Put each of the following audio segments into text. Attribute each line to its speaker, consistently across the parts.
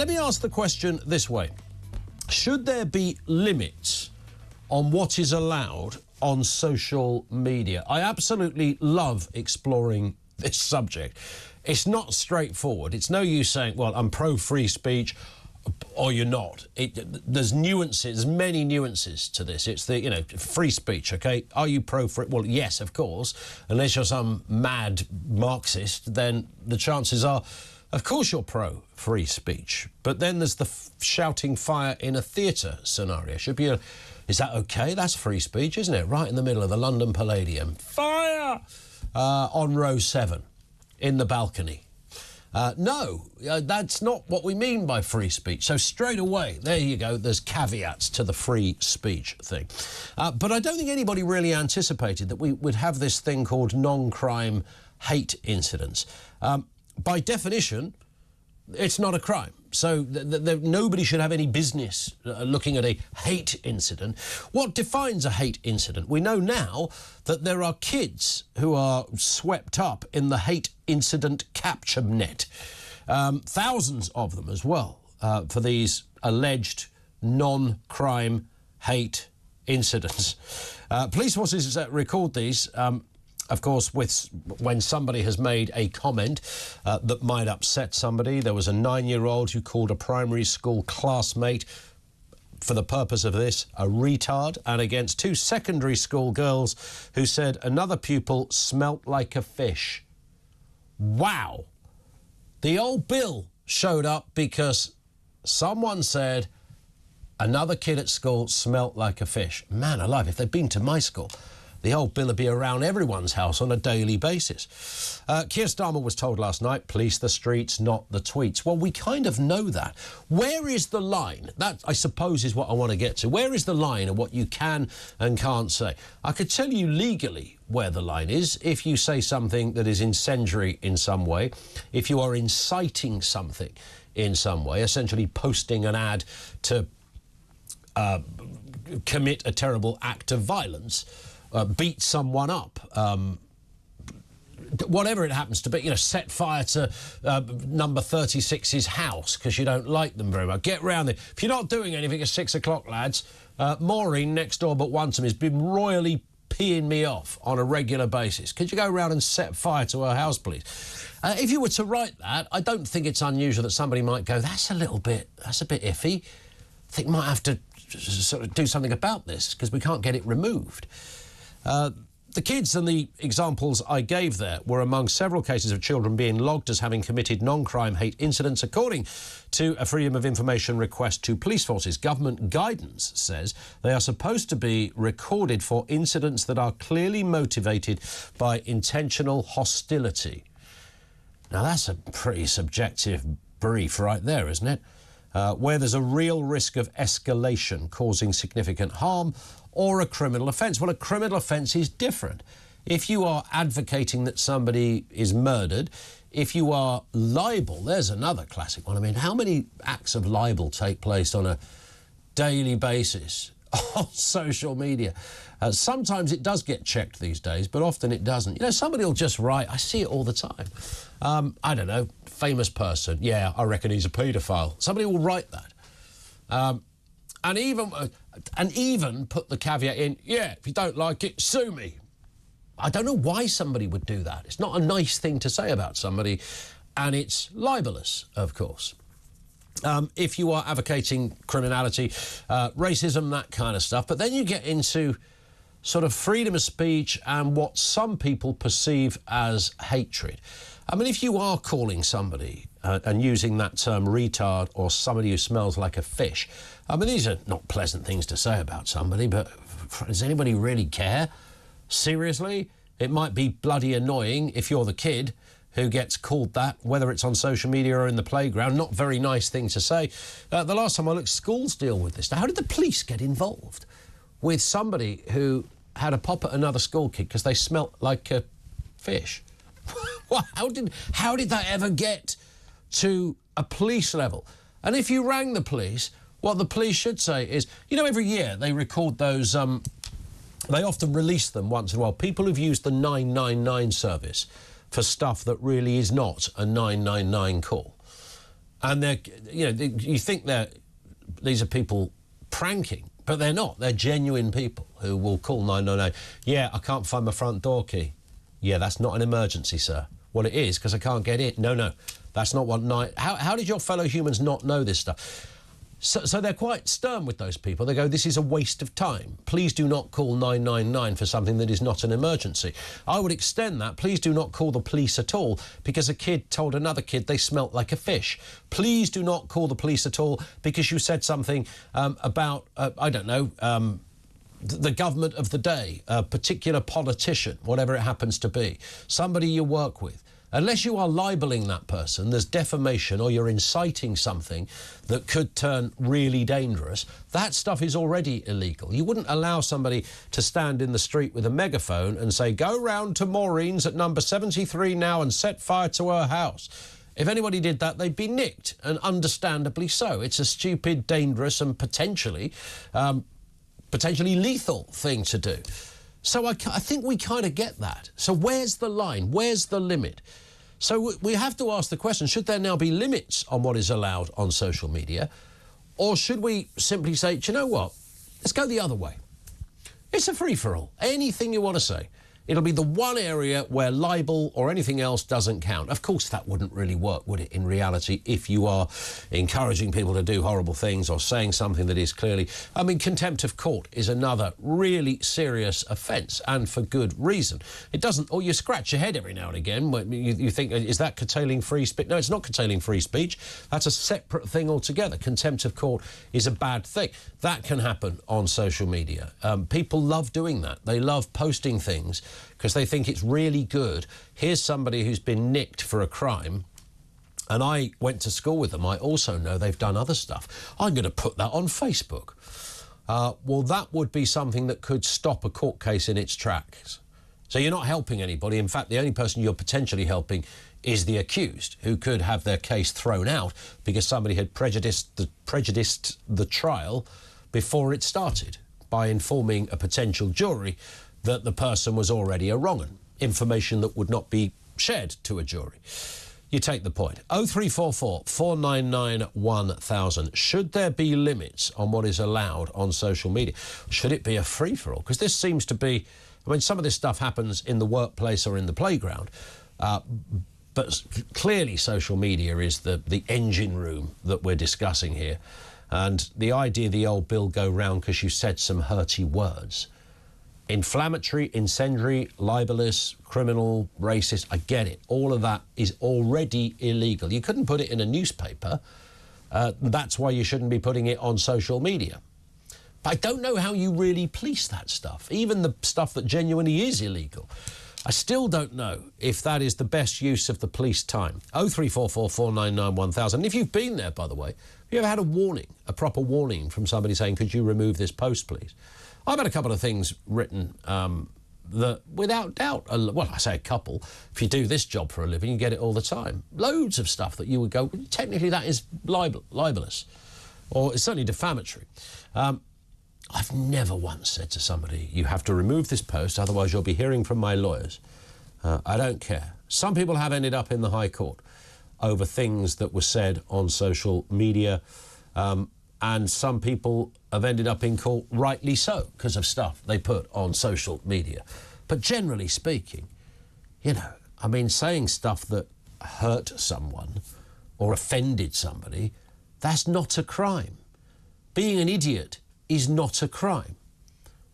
Speaker 1: Let me ask the question this way. Should there be limits on what is allowed on social media? I absolutely love exploring this subject. It's not straightforward. It's no use saying, well, I'm pro-free speech, or you're not. There's nuances, many nuances to this. It's the, free speech, OK? Are you pro-free? Well, yes, of course. Unless you're some mad Marxist, then the chances are, of course you're pro-free speech. But then there's the shouting fire in a theatre scenario. Is that OK? That's free speech, isn't it? Right in the middle of the London Palladium. Fire! On row 7, in the balcony. No, that's not what we mean by free speech. So straight away, there you go, there's caveats to the free speech thing. But I don't think anybody really anticipated that we would have this thing called non-crime hate incidents. By definition, it's not a crime. So nobody should have any business looking at a hate incident. What defines a hate incident? We know now that there are kids who are swept up in the hate incident capture net. Thousands of them as well for these alleged non-crime hate incidents. Police forces record these of course, when somebody has made a comment that might upset somebody. There was a 9-year-old who called a primary school classmate, for the purpose of this, a retard, and against 2 secondary school girls who said another pupil smelt like a fish. Wow. The old bill showed up because someone said another kid at school smelt like a fish. Man alive, if they'd been to my school, the old bill would be around everyone's house on a daily basis. Keir Starmer was told last night, police the streets, not the tweets. Well, we kind of know that. Where is the line? That, I suppose, is what I want to get to. Where is the line of what you can and can't say? I could tell you legally where the line is if you say something that is incendiary in some way, if you are inciting something in some way, essentially posting an ad to commit a terrible act of violence, beat someone up, whatever it happens to be, set fire to number 36's house because you don't like them very much. Get round there. If you're not doing anything at 6 o'clock, lads, Maureen next door but once has been royally peeing me off on a regular basis. Could you go round and set fire to her house, please? If you were to write that, I don't think it's unusual that somebody might go, that's a bit iffy. I think we might have to sort of do something about this because we can't get it removed. The kids and the examples I gave there were among several cases of children being logged as having committed non-crime hate incidents, according to a Freedom of Information request to police forces. Government guidance says they are supposed to be recorded for incidents that are clearly motivated by intentional hostility. Now, that's a pretty subjective brief right there, isn't it? Where there's a real risk of escalation causing significant harm or a criminal offence. Well, a criminal offence is different. If you are advocating that somebody is murdered, if you are libel, there's another classic one. I mean, how many acts of libel take place on a daily basis on social media? Sometimes it does get checked these days, but often it doesn't. Somebody will just write, I see it all the time. I don't know, famous person, yeah, I reckon he's a paedophile. Somebody will write that. And even put the caveat in, yeah, if you don't like it, sue me. I don't know why somebody would do that. It's not a nice thing to say about somebody, and it's libelous, of course. If you are advocating criminality, racism, that kind of stuff, but then you get into sort of freedom of speech and what some people perceive as hatred. I mean, if you are calling somebody and using that term retard or somebody who smells like a fish, I mean, these are not pleasant things to say about somebody, but does anybody really care? Seriously? It might be bloody annoying if you're the kid who gets called that, whether it's on social media or in the playground. Not very nice thing to say. The last time I looked, schools deal with this. Now, how did the police get involved with somebody who had a pop at another school kid because they smelt like a fish? Well, how did that ever get to a police level? And if you rang the police, what the police should say is, every year they record those, they often release them once in a while, people who've used the 999 service for stuff that really is not a 999 call. And they're, you know, you think these are people pranking, but they're not. They're genuine people who will call 999. Yeah, I can't find my front door key. Yeah, that's not an emergency, sir. Well, it is, because I can't get in. No, that's not what How did your fellow humans not know this stuff? So they're quite stern with those people. They go, this is a waste of time. Please do not call 999 for something that is not an emergency. I would extend that. Please do not call the police at all because a kid told another kid they smelt like a fish. Please do not call the police at all because you said something about, I don't know, the government of the day, a particular politician, whatever it happens to be, somebody you work with. Unless you are libelling that person, there's defamation or you're inciting something that could turn really dangerous, that stuff is already illegal. You wouldn't allow somebody to stand in the street with a megaphone and say, go round to Maureen's at number 73 now and set fire to her house. If anybody did that, they'd be nicked, and understandably so. It's a stupid, dangerous and potentially lethal thing to do. So I think we kind of get that. So where's the line? Where's the limit? So we have to ask the question, should there now be limits on what is allowed on social media? Or should we simply say, do you know what? Let's go the other way. It's a free-for-all. Anything you want to say. It'll be the one area where libel or anything else doesn't count. Of course, that wouldn't really work, would it, in reality, if you are encouraging people to do horrible things or saying something that is clearly... I mean, contempt of court is another really serious offence, and for good reason. It doesn't... Or you scratch your head every now and again when you think, is that curtailing free speech? No, it's not curtailing free speech. That's a separate thing altogether. Contempt of court is a bad thing. That can happen on social media. People love doing that. They love posting things because they think it's really good. Here's somebody who's been nicked for a crime, and I went to school with them. I also know they've done other stuff. I'm going to put that on Facebook. Well, that would be something that could stop a court case in its tracks. So you're not helping anybody. In fact, the only person you're potentially helping is the accused, who could have their case thrown out because somebody had prejudiced the trial before it started by informing a potential jury that the person was already a wrong-un, information that would not be shared to a jury. You take the point. 0344 499 1000. Should there be limits on what is allowed on social media? Should it be a free-for-all? Because this seems to be... I mean, some of this stuff happens in the workplace or in the playground, but clearly social media is the engine room that we're discussing here. And the idea the old bill go round because you said some hurty words... Inflammatory, incendiary, libelous, criminal, racist, I get it. All of that is already illegal. You couldn't put it in a newspaper. That's why you shouldn't be putting it on social media. But I don't know how you really police that stuff, even the stuff that genuinely is illegal. I still don't know if that is the best use of the police time. 0344 499 1000. And if you've been there, by the way, have you ever had a warning, a proper warning from somebody saying, could you remove this post, please? I've had a couple of things written that, without doubt, well, I say a couple. If you do this job for a living, you get it all the time. Loads of stuff that you would go, technically that is libelous, or it's certainly defamatory. I've never once said to somebody, you have to remove this post, otherwise you'll be hearing from my lawyers. I don't care. Some people have ended up in the High Court over things that were said on social media, and some people have ended up in court, rightly so, because of stuff they put on social media. But generally speaking, you know, I mean, saying stuff that hurt someone or offended somebody, that's not a crime. Being an idiot is not a crime.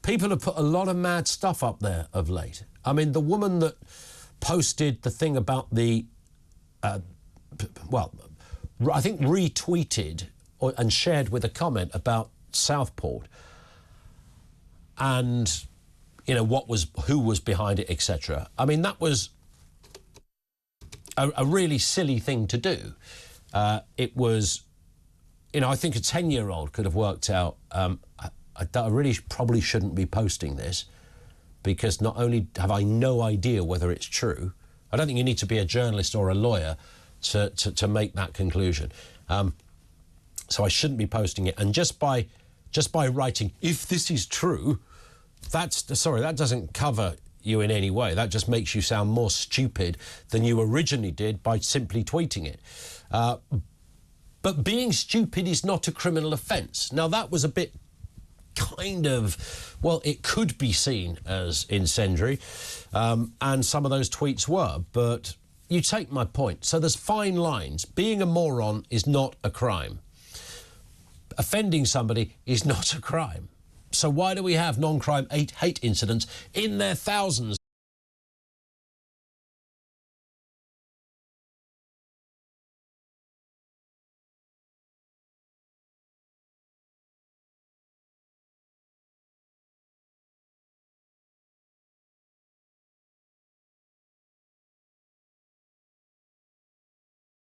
Speaker 1: People have put a lot of mad stuff up there of late. I mean, the woman that posted the thing about the, well, I think retweeted and shared with a comment about Southport and, you know, who was behind it, etc. I mean, that was a really silly thing to do. It was, you know, I think a 10-year-old could have worked out, I really probably shouldn't be posting this because not only have I no idea whether it's true, I don't think you need to be a journalist or a lawyer to make that conclusion. So I shouldn't be posting it. And just by writing, if this is true, that doesn't cover you in any way. That just makes you sound more stupid than you originally did by simply tweeting it. But being stupid is not a criminal offence. Now, that was a bit kind of, well, it could be seen as incendiary, and some of those tweets were, but you take my point. So there's fine lines. Being a moron is not a crime. Offending somebody is not a crime. So why do we have non-crime hate incidents in their thousands?